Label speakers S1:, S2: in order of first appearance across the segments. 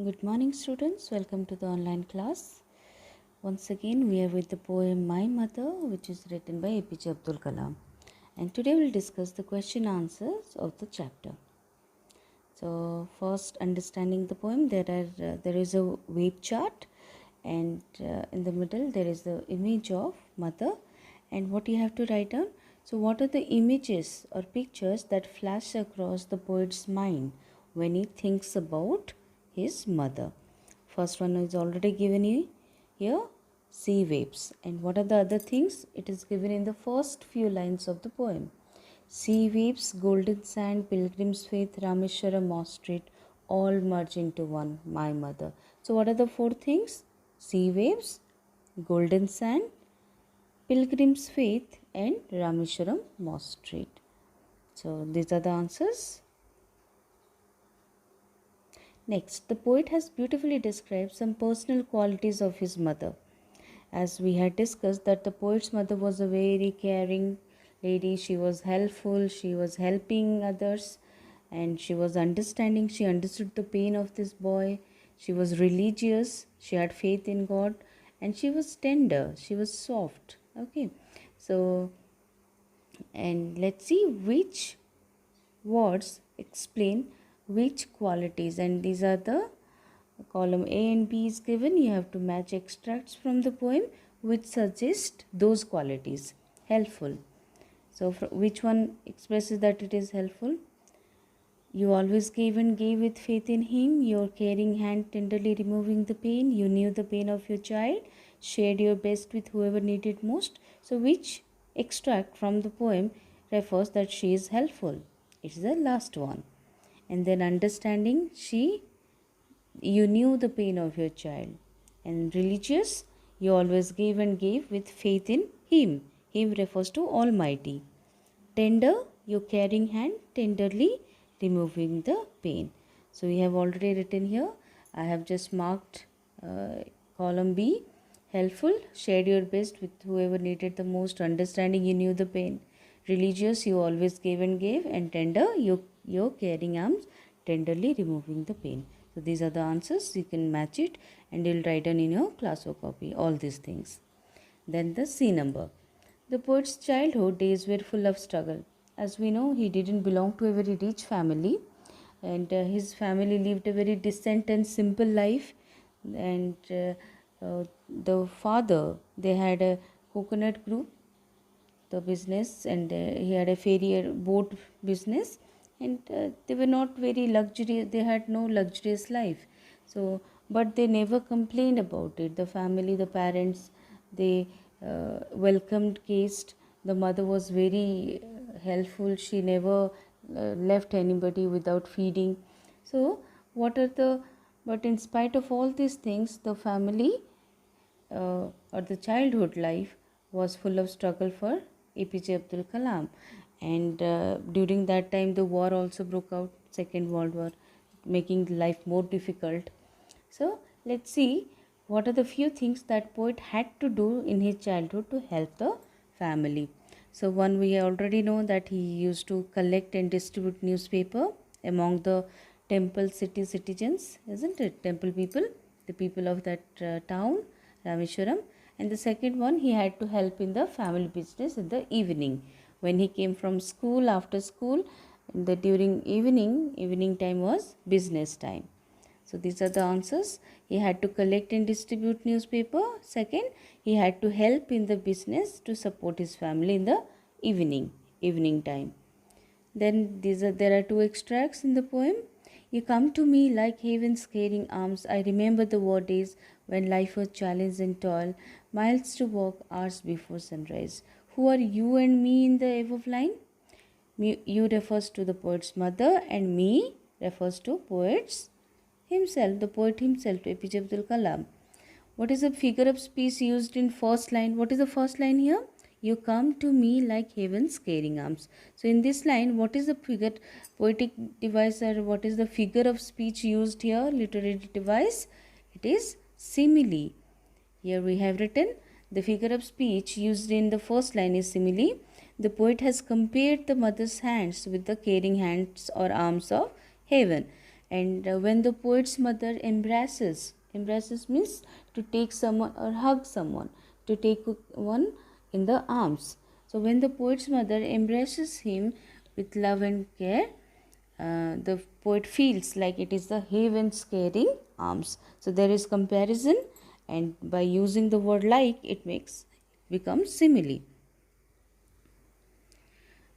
S1: Good morning, students. Welcome to the online class. Once again, we are with the poem My Mother, which is written by APJ Abdul Kalam. And today we'll discuss the question answers of the chapter. So, first, understanding the poem, there is a wave chart, and in the middle there is the image of mother, and what you have to write down. So, what are the images or pictures that flash across the poet's mind when he thinks about his mother? First one is already given you here, sea waves. And what are the other things? It is given in the first few lines of the poem. Sea waves, golden sand, pilgrim's faith, Rameshwaram, Moss Street, all merge into one, my mother. So, what are the four things? Sea waves, golden sand, pilgrim's faith, and Rameshwaram, Moss Street. So, these are the answers. Next, the poet has beautifully described some personal qualities of his mother. As we had discussed, that the poet's mother was a very caring lady. She was helpful, she was helping others, and she was understanding. She understood the pain of this boy. She was religious, she had faith in God, and she was tender, she was soft. Okay, so and let's see which words explain which qualities, and these are the column A and B is given. You have to match extracts from the poem which suggest those qualities. Helpful. So which one expresses that it is helpful? You always gave and gave with faith in him, your caring hand tenderly removing the pain. You knew the pain of your child, shared your best with whoever needed most. So which extract from the poem refers that she is helpful? It's the last one. And then understanding, you knew the pain of your child. And religious, you always gave and gave with faith in him. Him refers to Almighty. Tender, your caring hand tenderly removing the pain. So we have already written here. I have just marked column B. Helpful, shared your best with whoever needed the most. Understanding, you knew the pain. Religious, you always gave and gave. And tender, your caring arms tenderly removing the pain. So these are the answers. You can match it and you'll write down in your classwork copy all these things. Then the C number. The poet's childhood days were full of struggle. As we know, he didn't belong to a very rich family, and his family lived a very decent and simple life. And the father, they had a coconut group, the business, and he had a ferry boat business, and they were not very luxurious. They had no luxurious life. So, but they never complained about it. The family, the parents, they welcomed guests. The mother was very helpful. She never left anybody without feeding. So, what are the but in spite of all these things, the family or the childhood life was full of struggle for APJ Abdul Kalam. And during that time, the war also broke out, Second World War, making life more difficult. So let's see what are the few things that poet had to do in his childhood to help the family. So one, we already know that he used to collect and distribute newspaper among the temple city citizens, isn't it? Temple people, the people of that town, Rameshwaram. And the second one, he had to help in the family business in the evening. When he came from school, after school, during evening time was business time. So these are the answers. He had to collect and distribute newspaper. Second, he had to help in the business to support his family in the evening time. Then there are two extracts in the poem. You come to me like heaven's caring arms. I remember the war days when life was challenge and toil, miles to walk, hours before sunrise. Who are you and me in the above line? You refers to the poet's mother, and me refers to poet's himself, the poet himself, APJ Abdul Kalam. What is the figure of speech used in first line? What is the first line here? You come to me like heaven's caring arms. So in this line, what is the figure, poetic device, or what is the figure of speech used here, literary device? It is simile. Here we have written the figure of speech used in the first line is simile. The poet has compared the mother's hands with the caring hands or arms of heaven. And when the poet's mother embraces means to take someone or hug someone, to take one in the arms. So when the poet's mother embraces him with love and care, the poet feels like it is the heaven's caring arms. So there is comparison, and by using the word like, it becomes simile.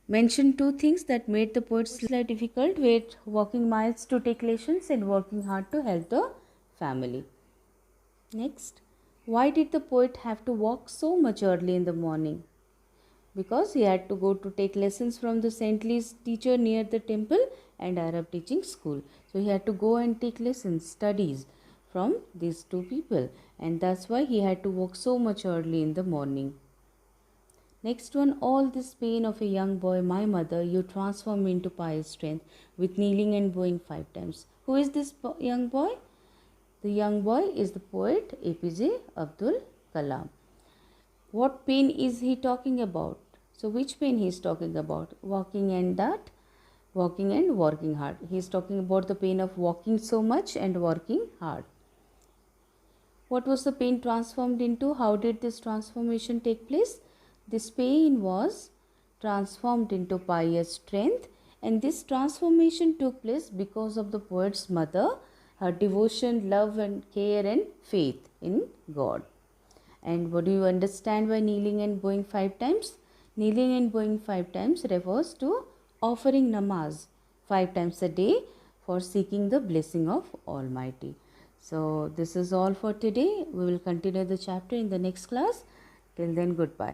S1: Mention two things that made the poet's life difficult: wait, walking miles to take lessons, and working hard to help the family. Next, why did the poet have to walk so much early in the morning? Because he had to go to take lessons from the saintly teacher near the temple and Arab teaching school. So he had to go and take lessons, studies from these two people, and that's why he had to walk so much early in the morning. Next one, all this pain of a young boy, my mother, you transform me into pious strength with kneeling and bowing 5 times. Who is this young boy? The young boy is the poet APJ Abdul Kalam. What pain is he talking about? So which pain he is talking about? Walking and working hard. He is talking about the pain of walking so much and working hard. What was the pain transformed into? How did this transformation take place? This pain was transformed into pious strength, and this transformation took place because of the poet's mother, her devotion, love and care and faith in God. And what do you understand by kneeling and bowing 5 times? Kneeling and bowing 5 times refers to offering namaz 5 times a day for seeking the blessing of Almighty. So this is all for today. We will continue the chapter in the next class. Till then, goodbye.